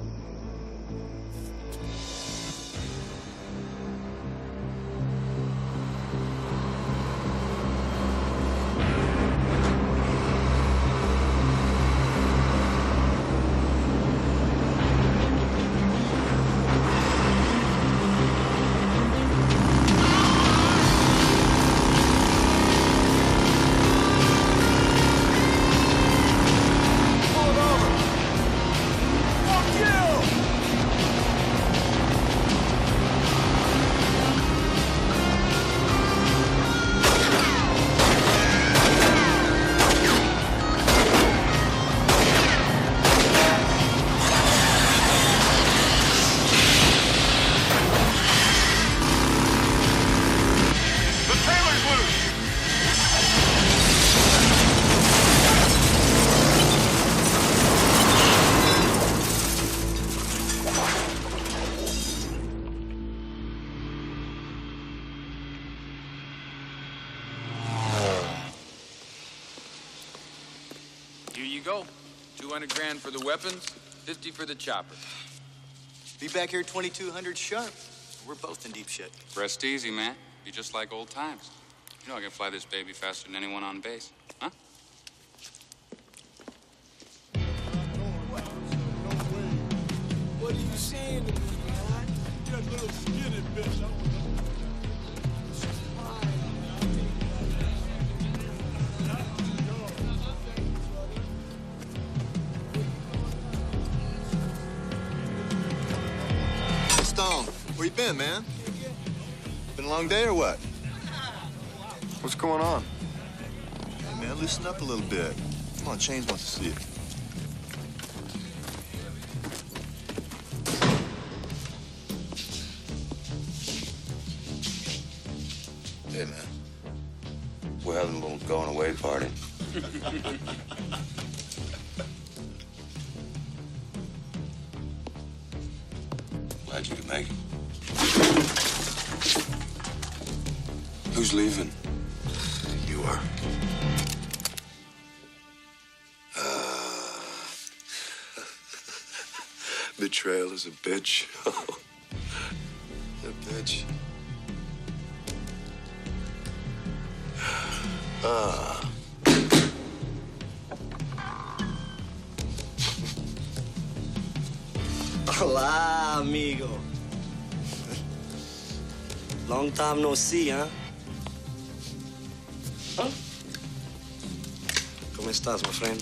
Here you go. 200 grand for the weapons, 50 for the chopper. Be back here 2200 sharp. We're both in deep shit. Rest easy, man. Be just like old times. You know I can fly this baby faster than anyone on base. Huh? What are you saying to me, man? You're a little skinny bitch. Stone, where you been, man? Been a long day or what? What's going on? Hey, man, loosen up a little bit. Come on, Chains wants to see you. Hey, man. We're having a little going away party. Glad you could make it. Who's leaving? You are. Betrayal is a bitch. A bitch. Hola, amigo. Long time no see, huh? ¿Cómo estás, my friend?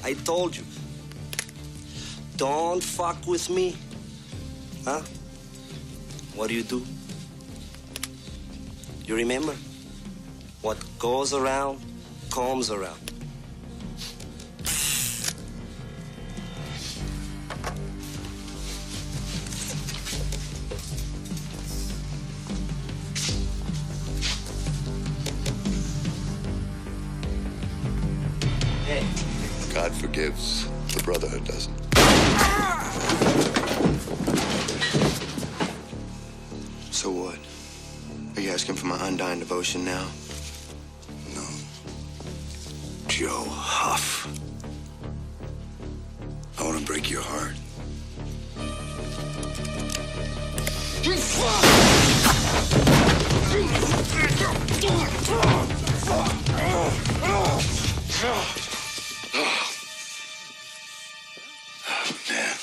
I told you. Don't fuck with me. Huh? What do? You remember? What goes around, comes around. God forgives, the Brotherhood doesn't. So what? Are you asking for my undying devotion now? No. Joe Huff. I want to break your heart. Man.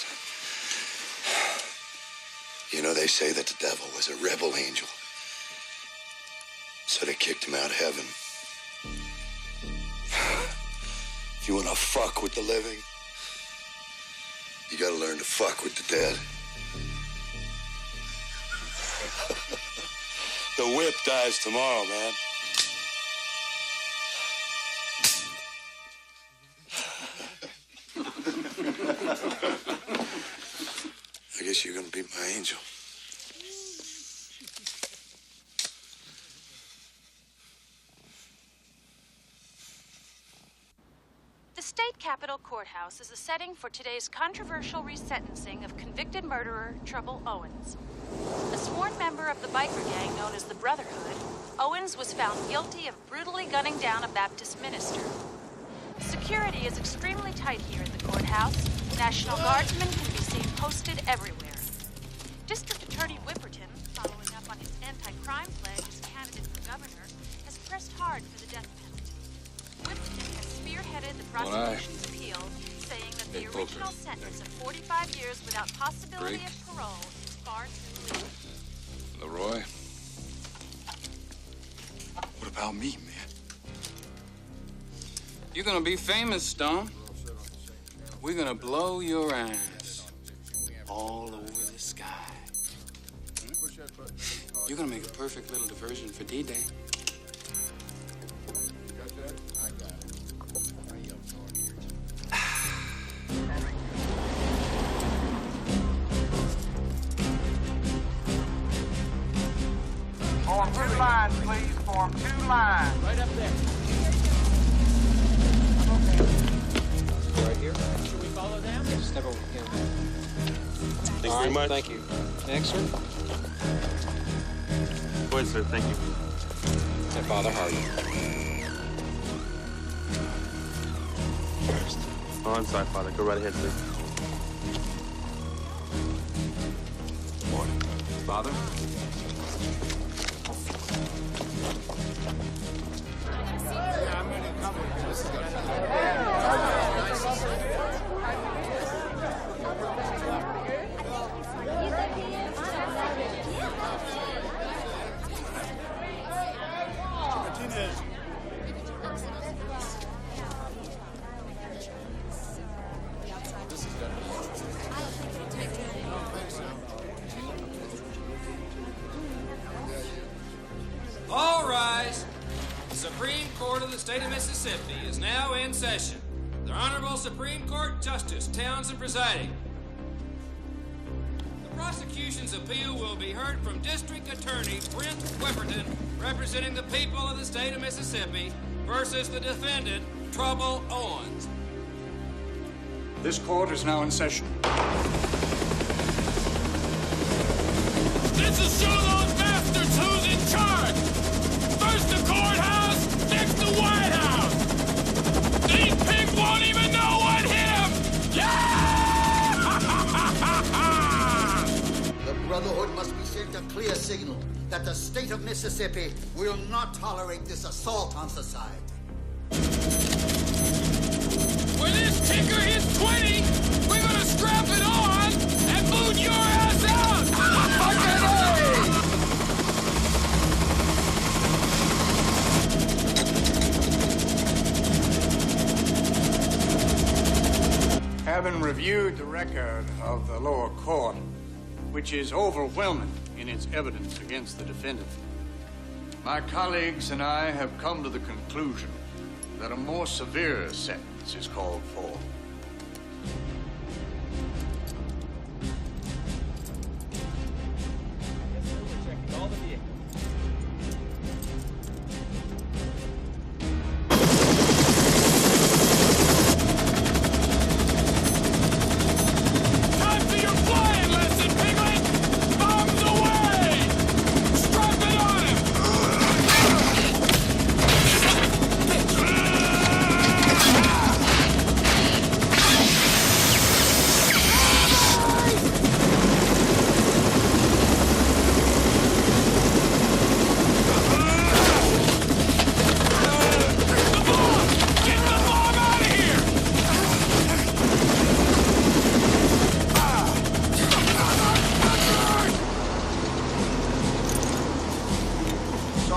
You know, they say that the devil was a rebel angel. So they kicked him out of heaven. If you want to fuck with the living, you gotta learn to fuck with the dead. The whip dies tomorrow, man. I guess you're gonna be my angel. The state capitol courthouse is the setting for today's controversial resentencing of convicted murderer Trouble Owens. A sworn member of the biker gang known as the Brotherhood, Owens was found guilty of brutally gunning down a Baptist minister. Security is extremely tight here at the courthouse. National Guardsmen can be seen posted everywhere. District Attorney Whipperton, following up on his anti-crime pledge as candidate for governor, has pressed hard for the death penalty. Whipperton has spearheaded the prosecution's appeal, saying that the original sentence of 45 years without possibility of parole is far too little. Leroy? What about me, man? You're gonna be famous, Stone. We're gonna blow your eyes all over the sky. You're gonna make a perfect little diversion for D-Day. Form 2 lines, please. Form 2 lines. Right up there. Right here. Should we follow them? Just step over here. Thank you very much. Thank you. Next, sir. Go ahead, sir. Thank you. And Father Hardy. Oh, I'm sorry, Father. Go right ahead, sir. Morning. Father? All rise. The Supreme Court of the state of Mississippi is now in session. The Honorable Supreme Court Justice Townsend presiding. The prosecution's appeal will be heard from District Attorney Brent Whipperton, representing the people of the state of Mississippi, versus the defendant, Trouble Owens. This court is now in session. This will show those bastards who's in charge. First the courthouse, next the White House. These pigs won't even know what hit them. Yeah! The Brotherhood must be sent a clear signal that the state of Mississippi will not tolerate this assault on society. When this ticker hits 20, we're gonna strap it on and boot your ass out! Having reviewed the record of the lower court, which is overwhelming in its evidence against the defendant, my colleagues and I have come to the conclusion that a more severe sentence is called for. Time for your flying lesson, Piglet! Bombs away! Strap it on him!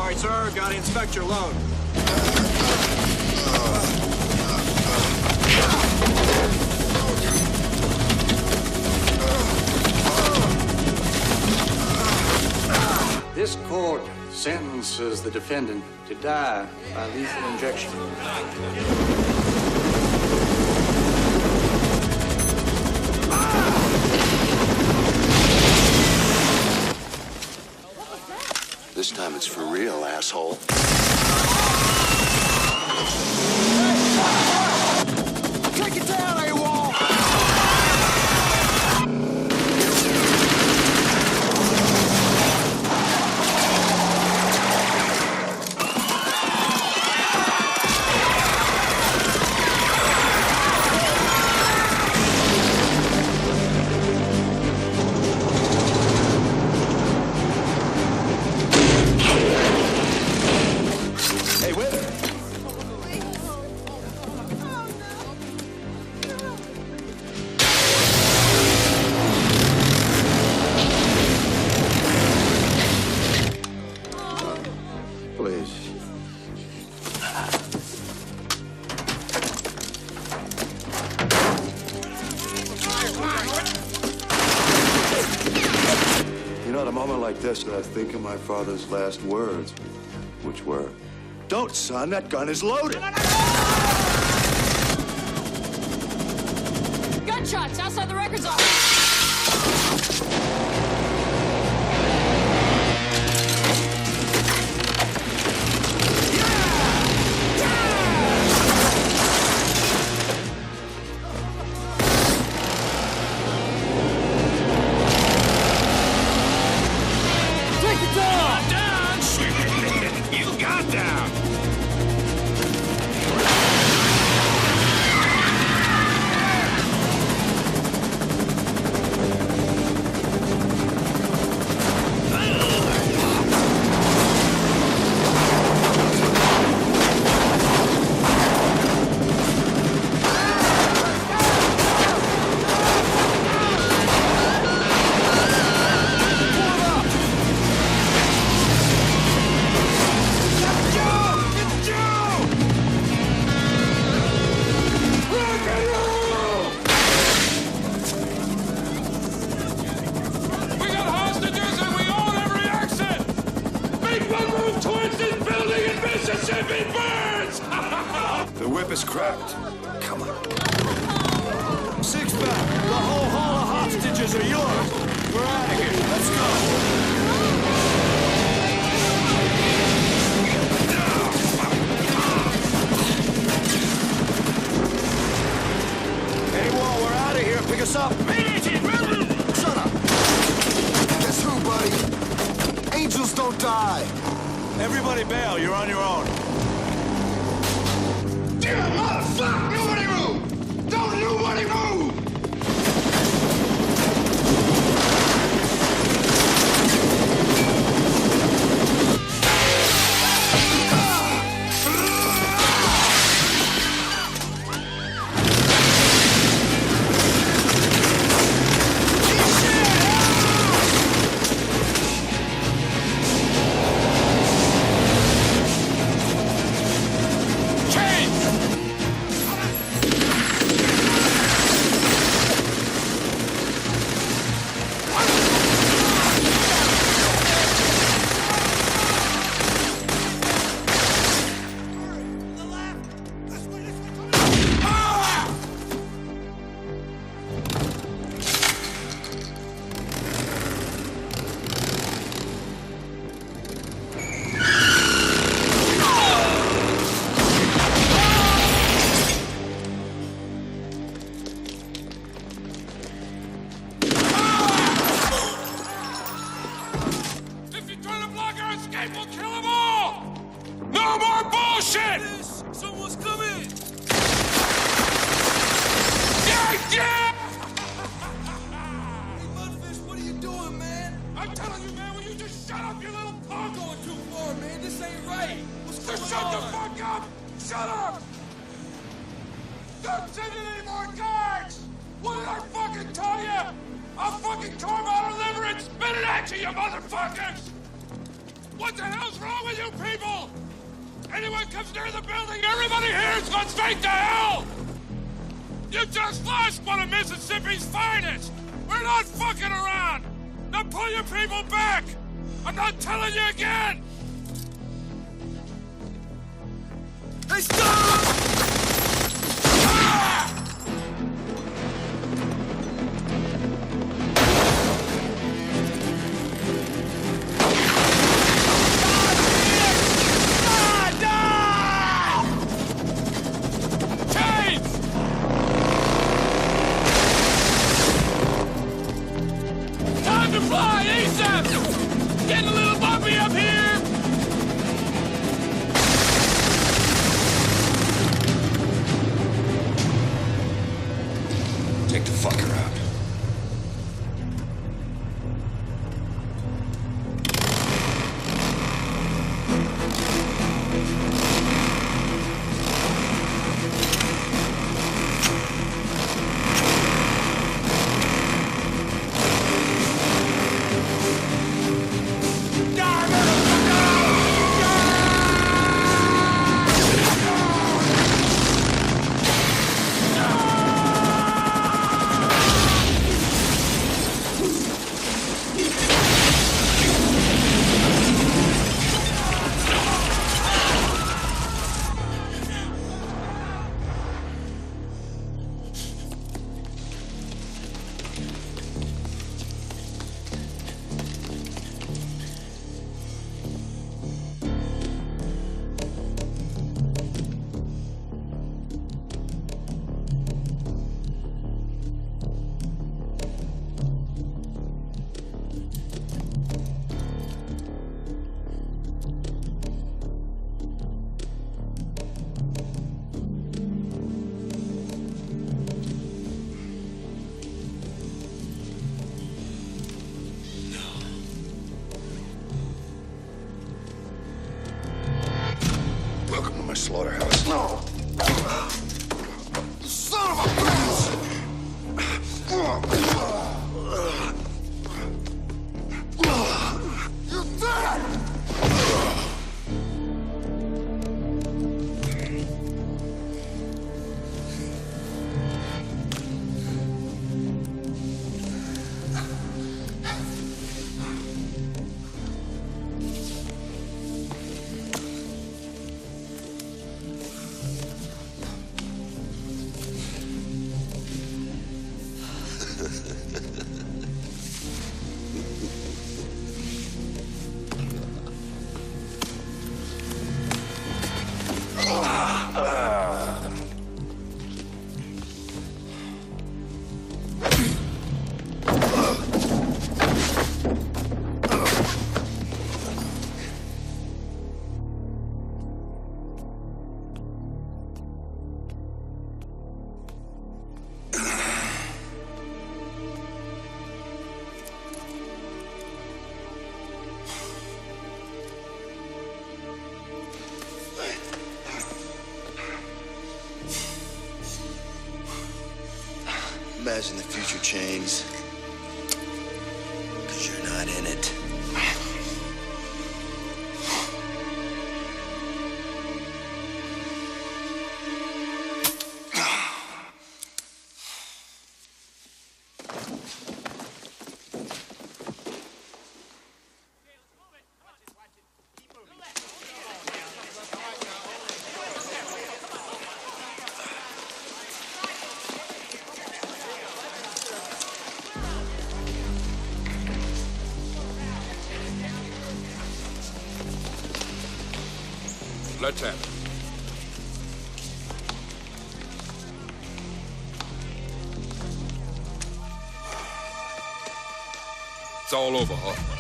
Sorry, sir. Gotta inspect your load. This court sentences the defendant to die by lethal injection. This time it's for real, asshole. Take it down, AWOL! Hey, Whip! Please. You know, at a moment like this, I think of my father's last words, which were, "Don't, son, that gun is loaded." Gunshots outside the records office. Take it down! Down! Shit! You got down! We got hostages and we own every exit! Make one move towards this building and Mississippi burns! The whip is cracked. Come on. Six-pack, the whole haul of hostages are yours. We're out of here. Let's go. AWOL, we're out of here. Pick us up. Shut up. Guess who, buddy? Angels don't die. Everybody bail. You're on your own. Damn, motherfucker! Nobody move! Don't nobody move! If you try to block our escape, we'll kill them all! No more bullshit! Someone's coming! Yeah! Hey, Mudfish, what are you doing, man? I'm telling you, man, will you just shut up, you little punk? You're going too far, man. This ain't right. What's Just going shut on? the fuck up! Shut up! Don't send in any more guards! What did I fucking tell you? I'll fucking carve out a liver and spit it at you, you motherfuckers! What the hell's wrong with you people? Anyone comes near the building, everybody here is going straight to hell! You just lost one of Mississippi's finest! We're not fucking around! Now pull your people back! I'm not telling you again! Hey, stop! Getting a little bumpy up here! Take the fucker out. Welcome to my slaughterhouse. No! Son of a bitch! You're dead! Imagine the future chains. 'Cause you're not in it. Let's have it. It's all over, Hoffman.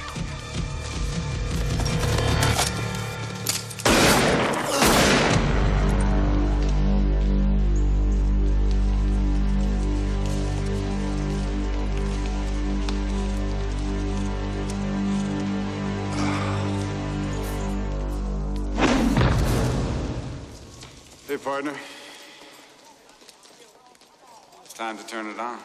Hey, partner. It's time to turn it on.